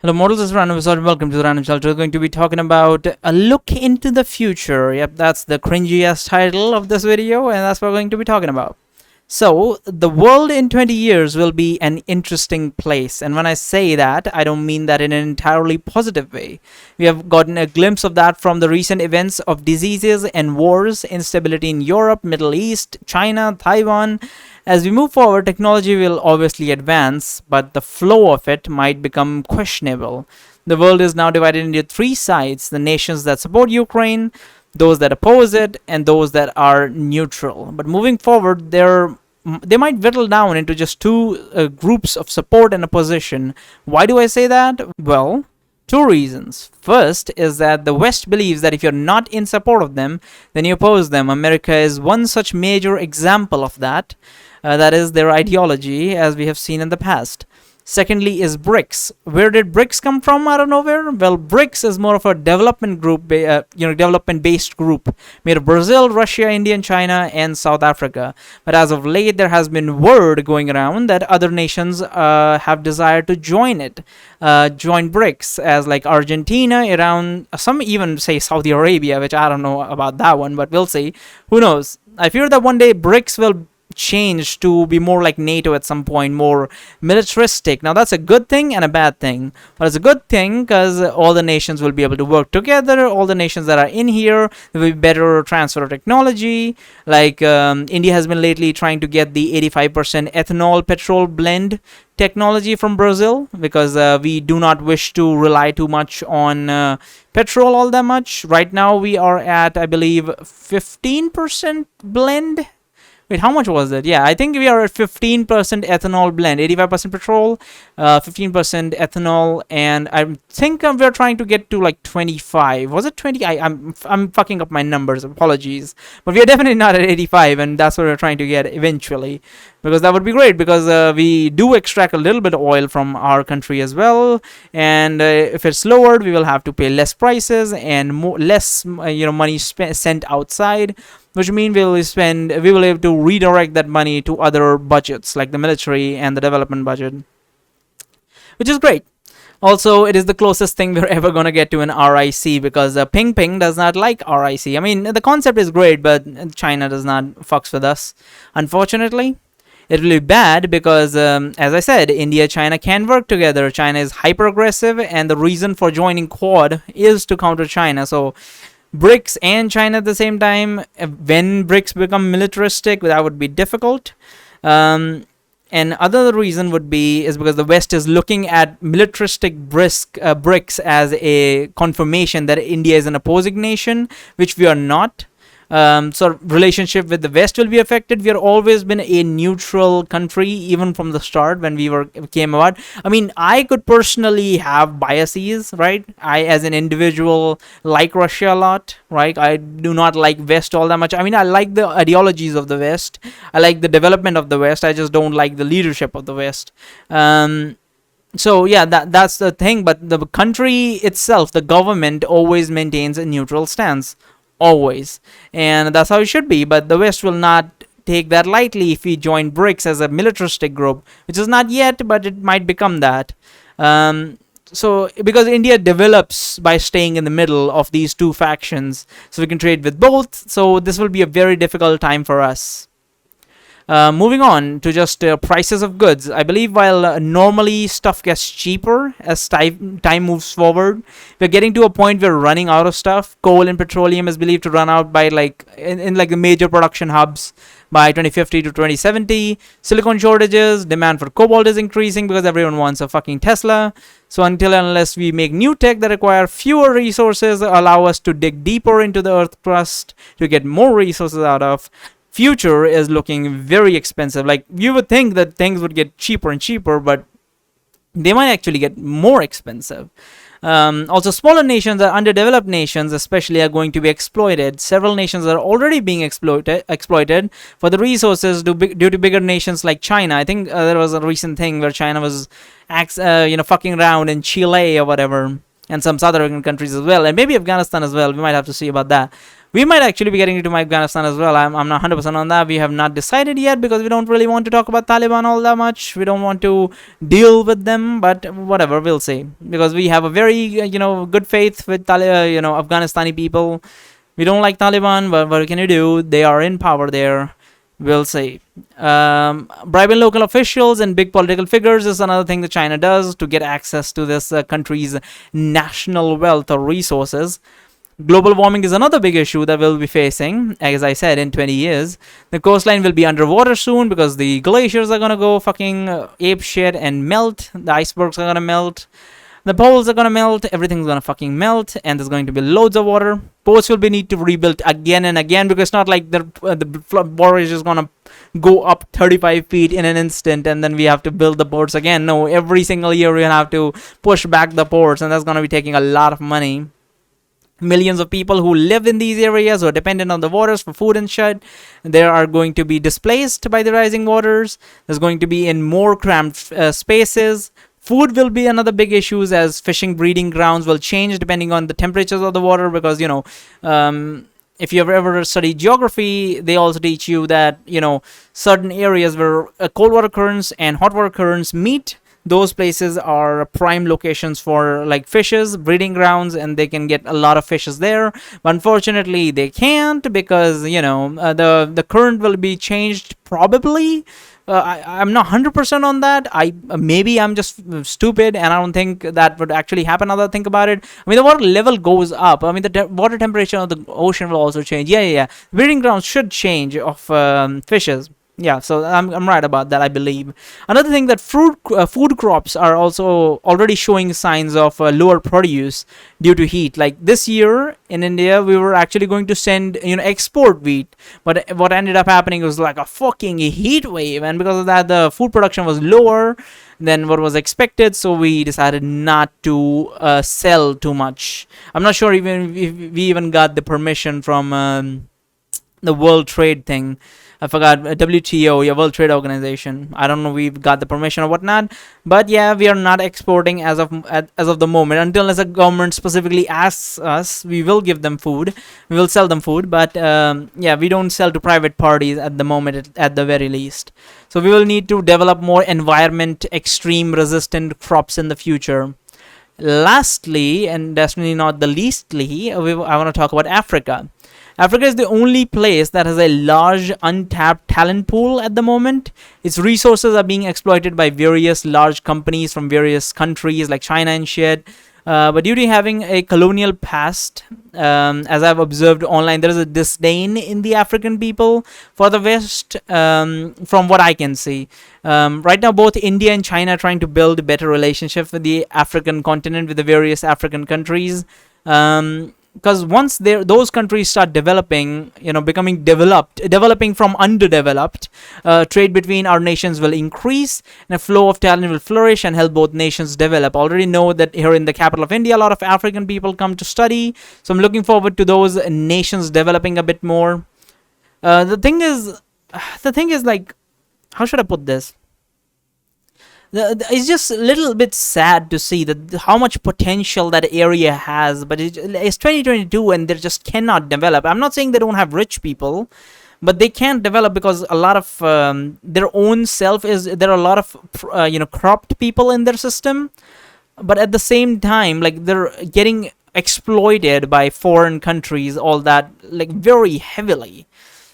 Hello, models. This is Random Episode. Welcome to the Random Shelter. We're going to be talking about a look into the future. Yep, that's the cringiest title of this video, and that's what we're going to be talking about. So, the world in 20 years will be an interesting place. And when I say that, I don't mean that in an entirely positive way. We have gotten a glimpse of that from the recent events of diseases and wars, instability in Europe, Middle East, China, Taiwan. As we move forward, technology will obviously advance, but the flow of it might become questionable. The world is now divided into three sides: the nations that support Ukraine, those that oppose it, and those that are neutral. But moving forward, they might whittle down into just two groups of support and opposition. Why do I say that? Well, two reasons. First is that the West believes that if you're not in support of them, then you oppose them. America is one such major example of that. That is their ideology, as we have seen in the past. Secondly is BRICS. Where did BRICS come from out of nowhere? Well, BRICS is more of a development group, development-based group made of Brazil, Russia, India, and China, and South Africa. But as of late, there has been word going around that other nations have desired to join it, join BRICS, as like Argentina, Iran, some even say Saudi Arabia, which I don't know about that one, but we'll see. Who knows? I fear that one day BRICS will change to be more like NATO at some point, more militaristic. Now that's a good thing and a bad thing, but it's a good thing because all the nations will be able to work together. All the nations that are in here, there will be better transfer of technology. Like India has been lately trying to get the 85% ethanol petrol blend technology from Brazil, because we do not wish to rely too much on petrol all that much. Right now we are at, I believe, 15% blend. Wait, how much was it? Yeah, I think we are at 15% ethanol blend, 85% petrol, 15% ethanol, and I think we're trying to get to like 25. Was it 20? I'm fucking up my numbers. Apologies, but we are definitely not at 85, and that's what we're trying to get eventually, because that would be great. Because we do extract a little bit of oil from our country as well, and if it's lowered, we will have to pay less prices and less money sent outside, which means we will have to redirect that money to other budgets like the military and the development budget, which is great. Also, it is the closest thing we're ever going to get to an RIC, because Ping Ping does not like RIC. I mean, the concept is great, but China does not fucks with us, unfortunately. It will be bad because, as I said, India, China can work together. China is hyper aggressive, and the reason for joining Quad is to counter China. So BRICS and China at the same time, when BRICS become militaristic, that would be difficult. And other reason would be is because the West is looking at militaristic BRICS as a confirmation that India is an opposing nation, which we are not. So relationship with the West will be affected. We have always been a neutral country, even from the start when we came about. I mean, I could personally have biases, right? I, as an individual, like Russia a lot, right? I do not like West all that much. I mean, I like the ideologies of the West. I like the development of the West. I just don't like the leadership of the West. So yeah, that's the thing. But the country itself, the government, always maintains a neutral stance. Always, and that's how it should be. But the West will not take that lightly if we join BRICS as a militaristic group, which is not yet, but it might become that. So because India develops by staying in the middle of these two factions, so we can trade with both. So this will be a very difficult time for us. Moving on to just prices of goods. I believe while normally stuff gets cheaper as time moves forward, we're getting to a point where we're running out of stuff. Coal and petroleum is believed to run out by in the major production hubs by 2050 to 2070. Silicon shortages, demand for cobalt is increasing because everyone wants a fucking Tesla. So until and unless we make new tech that require fewer resources, allow us to dig deeper into the earth crust to get more resources out of, future is looking very expensive. Like, you would think that things would get cheaper and cheaper, but they might actually get more expensive. Also, smaller nations or underdeveloped nations especially are going to be exploited. Several nations are already being exploited for the resources due to bigger nations like China. I think there was a recent thing where China was fucking around in Chile or whatever, and some South American countries as well, and maybe Afghanistan as well. We might have to see about that, We might actually be getting into Afghanistan as well. I'm not 100% on that. We have not decided yet because we don't really want to talk about Taliban all that much. We don't want to deal with them, but whatever, we'll see. Because we have a very, good faith with Afghanistani people. We don't like Taliban, but what can you do? They are in power there. We'll see. Bribing local officials and big political figures is another thing that China does to get access to this country's national wealth or resources. Global warming is another big issue that we'll be facing. As I said, in 20 years, the coastline will be underwater soon because the glaciers are gonna go fucking ape shit and melt. The icebergs are gonna melt. The poles are gonna melt, everything's gonna fucking melt, and there's going to be loads of water. Ports will be need to rebuild again and again because it's not like the water is just gonna go up 35 feet in an instant and then we have to build the ports again. No, every single year we have to push back the ports, and that's gonna be taking a lot of money. Millions of people who live in these areas who are dependent on the waters for food and shit, they are going to be displaced by the rising waters. There's going to be in more cramped spaces. Food will be another big issue as fishing breeding grounds will change depending on the temperatures of the water because, if you have ever studied geography, they also teach you that, certain areas where cold water currents and hot water currents meet, those places are prime locations for like fishes, breeding grounds, and they can get a lot of fishes there. But unfortunately, they can't because, the current will be changed probably. I'm not 100% on that. Maybe I'm just stupid and I don't think that would actually happen. Now that I think about it, I mean the water level goes up. I mean the water temperature of the ocean will also change. Yeah. Breeding grounds should change of fishes. Yeah, so I'm right about that, I believe. Another thing that food crops are also already showing signs of lower produce due to heat. Like this year in India, we were actually going to send export wheat, but what ended up happening was like a fucking heat wave, and because of that, the food production was lower than what was expected. So we decided not to sell too much. I'm not sure even if we even got the permission from the World Trade thing. I forgot, WTO, World Trade Organization. I don't know if we've got the permission or whatnot, but yeah, we are not exporting as of the moment. Until a government specifically asks us, we will give them food. We will sell them food, but we don't sell to private parties at the moment, at the very least. So we will need to develop more environment extreme resistant crops in the future. Lastly, and definitely not the leastly, I want to talk about Africa. Africa is the only place that has a large untapped talent pool at the moment. Its resources are being exploited by various large companies from various countries like China and shit. But due to having a colonial past, as I've observed online, there is a disdain in the African people for the West, from what I can see. Right now, both India and China are trying to build a better relationship with the African continent, with the various African countries. Because once those countries start developing, becoming developing from underdeveloped, trade between our nations will increase and a flow of talent will flourish and help both nations develop. Already know that here in the capital of India, a lot of African people come to study. So I'm looking forward to those nations developing a bit more. The thing is like, how should I put this? It's just a little bit sad to see that how much potential that area has, but it's 2022 and they just cannot develop. I'm not saying they don't have rich people, but they can't develop because a lot of their own self there are a lot of corrupt people in their system, but at the same time, like, they're getting exploited by foreign countries, all that, like, very heavily.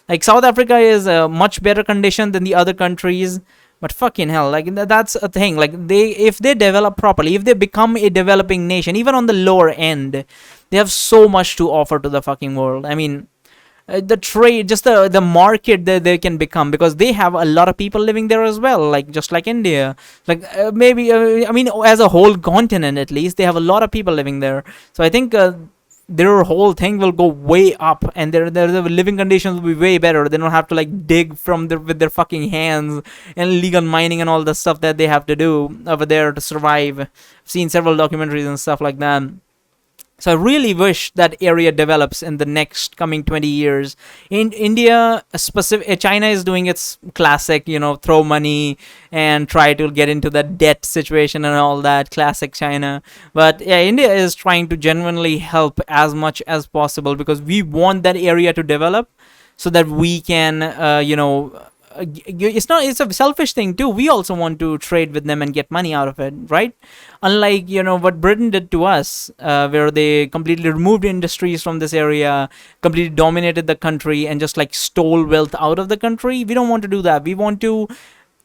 Like South Africa is a much better condition than the other countries. But fucking hell, like, that's a thing. Like, if they develop properly, if they become a developing nation, even on the lower end, they have so much to offer to the fucking world. I mean, the trade, just the market that they can become, because they have a lot of people living there as well, like, just like India. Like, maybe, I mean, as a whole continent, at least, they have a lot of people living there. So I think their whole thing will go way up, and their living conditions will be way better. They don't have to, like, dig with their fucking hands, and illegal mining and all the stuff that they have to do over there to survive. I've seen several documentaries and stuff like that. So I really wish that area develops in the next coming 20 years. In India, China is doing its classic, throw money and try to get into the debt situation and all that, classic China. But yeah, India is trying to genuinely help as much as possible because we want that area to develop so that we can, it's a selfish thing too. We also want to trade with them and get money out of it, right? Unlike what Britain did to us, where they completely removed industries from this area, completely dominated the country, and just like stole wealth out of the country. We don't want to do that. We want to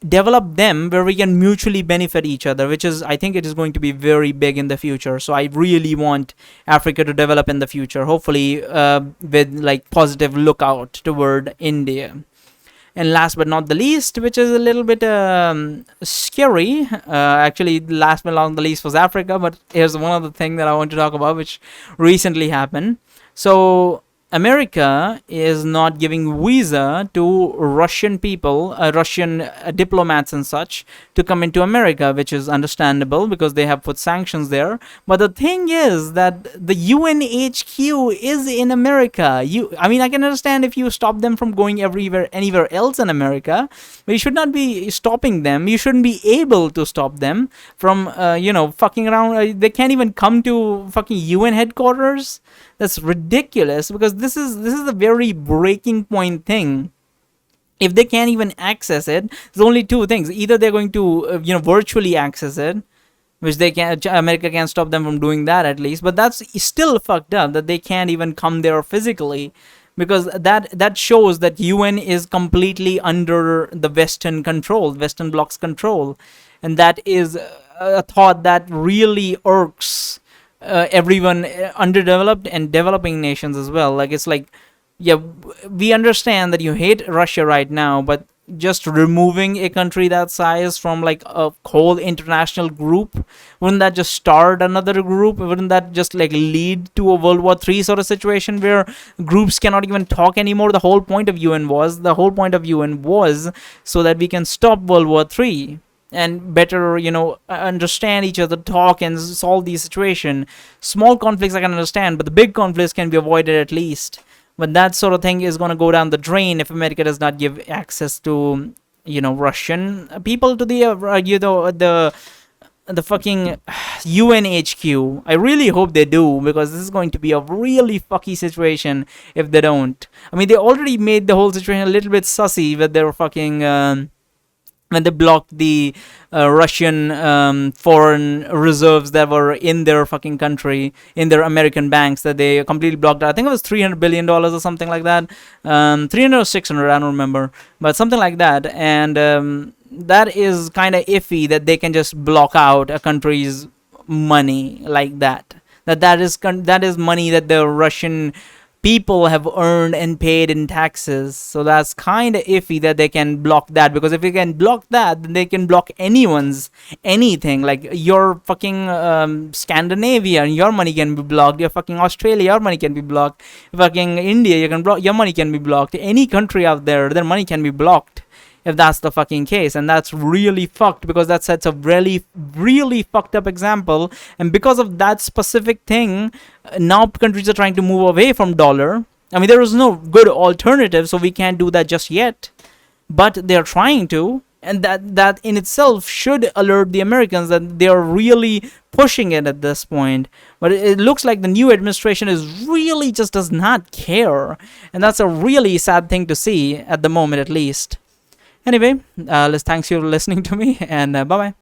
develop them where we can mutually benefit each other, which is, I think, it is going to be very big in the future. So I really want Africa to develop in the future, hopefully with like positive lookout toward India. And last but not the least, which is a little bit scary, actually, last but not the least was Africa. But here's one other thing that I want to talk about, which recently happened. So America is not giving visa to Russian people, Russian diplomats and such, to come into America, which is understandable because they have put sanctions there. But the thing is that the UNHQ is in America. I mean, I can understand if you stop them from going anywhere else in America, but you should not be stopping them. You shouldn't be able to stop them from, fucking around. They can't even come to fucking UN headquarters. That's ridiculous because this is a very breaking point thing. If they can't even access it, there's only two things: either they're going to virtually access it, which they can. America can't stop them from doing that at least, but that's still fucked up that they can't even come there physically, because that shows that UN is completely under the Western Bloc's control, and that is a thought that really irks everyone, underdeveloped and developing nations as well. Like, it's like, yeah, we understand that you hate Russia right now, but just removing a country that size from like a whole international group, wouldn't that just start another group? Wouldn't that just like lead to a World War III sort of situation where groups cannot even talk anymore? The whole point of UN was so that we can stop World War III and better, understand each other, talk, and solve these situations. Small conflicts I can understand, but the big conflicts can be avoided at least. But that sort of thing is going to go down the drain if America does not give access to, Russian people to the fucking UNHQ. I really hope they do, because this is going to be a really fucky situation if they don't. I mean, they already made the whole situation a little bit sussy with their fucking when they blocked the Russian foreign reserves that were in their fucking country, in their American banks, that they completely blocked. I think it was $300 billion or something like that. 300 or 600, I don't remember. But something like that. And that is kind of iffy that they can just block out a country's money like that. That is money that the Russian people have earned and paid in taxes. So that's kind of iffy that they can block that, because if you can block that, then they can block anything. Like your fucking Scandinavia, and your money can be blocked. Your fucking Australia, your money can be blocked. Fucking India, you can block, your money can be blocked. Any country out there, their money can be blocked, if that's the fucking case. And that's really fucked, because that sets a really, really fucked up example. And because of that specific thing, now countries are trying to move away from dollar. I mean, there is no good alternative, so we can't do that just yet. But they're trying to, and that in itself should alert the Americans that they are really pushing it at this point. But it looks like the new administration is really just does not care. And that's a really sad thing to see at the moment, at least. Anyway, thanks for listening to me, and bye-bye.